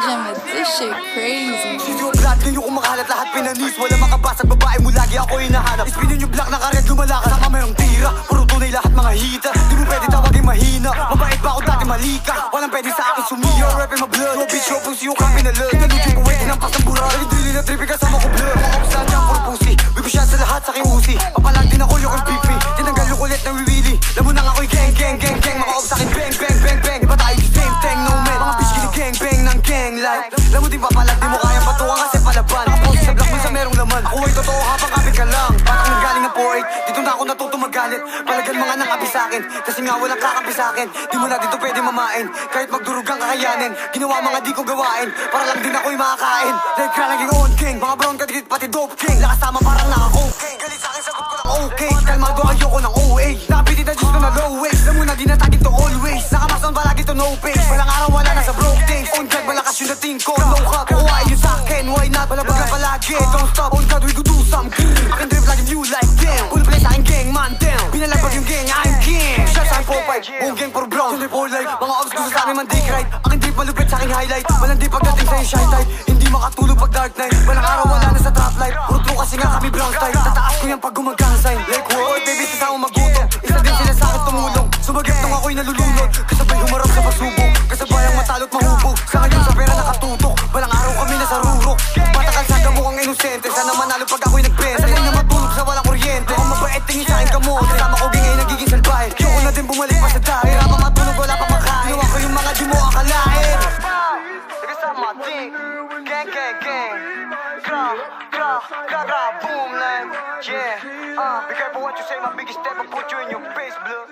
Jamet, this shit crazy. Studio blood, ngayon kumakalat lahat pinanis. Wala makabasag, babae mo lagi ako hinahanap. Ispinin yung black na karet, lumalakas. Sama mayroong tira, puro tunay lahat mga hita. Di mo pwede tawagin mahina. Mabait ba ako dati malika? Walang pwede sa akin sumiyo. Rapping my blood, no bitch, yo pussy yung kami na love. Nalutin ko wait, hinampas ng bura. Dili na trippy kasama ko blur. Mga kapsaan dyan, puro pussy. Bigo siya sa lahat sa aking usi. Papalag din ako yung pipi. Tinanggal yung kulit na wiwili. Lamo nang ako'y gang, gang, gang, gang. Mga ops sa'kin bang, bang, bang, bang. Iba tayo yung same thing, no man. Mga bitch gini gang, bang ng gang life. Lamo din papalag, di mo kayang patuwa kasi palaban. Nakapost sa block mo sa merong laman. Ako ay totoo habang kapit ka lang. Parang nanggaling ng 4-8. Dito na ako natuto magalit. Palagan mga nakapi sa'kin. Kasi nga walang kakampi sa'kin. Di mo na dito pwede mamain. Kahit magdurugang kakayanin. Ginawa mga di ko gawain. Para lang din ako'y makakain. Like ka naging on king. Mga brown kadikit pati dope king. Lakas tama parang naka-cocaine. Galit sa'kin sagot ko lang okay. Kalmado ayoko ng OA. Napitit na Diyos ko na low waist. Alam mo na di natagin to always. Nakamason palagi to no face. Walang araw wala na sa broke things. On God malakas yung dating ko. No cup. Why you sa'kin? Why not? Balabag na palagi. Don't stop. On God we go do something. Akin drip lagi you like damn. Full play sa'kin gang man damn. Binalabag yung gang I'm king. Shots I'm 4-5. Buong gang puro brown. Sunday for life. Mga ops gusto sa'min man dick right. Akin drip malupit sa'king highlight. Walang di pagdating sa'yo shy type. Hindi makatulog pag dark night. Walang araw wala na sa trap life. Puro true kasi nga kami brown style. Tataas ko yan pag gumagasay. Like what? Baby sa mo magutom. Isa din sila sa'kin tumulong. Sumagip nung ako'y nalulunod. Kasabay humarap sa pasubok. Kasabay ang matalo't mahubog. Sa ngayon sa pera nakatutok. Walang araw kami nasa rurok. Matakal sa mukhang inosente. Sana manalo pag ako'y nagbenta. Sanay na matulog sa walang kuryente. Kung mabait tingin sa'kin kamote. Kasama ko gingay nagiging salbahe. Yoko na din bumalik pa sa dahil. Hirap pa matulog wala pa makain. Ginawa ko yung mga di mo akalain. Kasama ting. Gang gang gang. Gra gra gra gra boom land. Yeah. Be careful what you say, my biggest step will put you in your face, blood.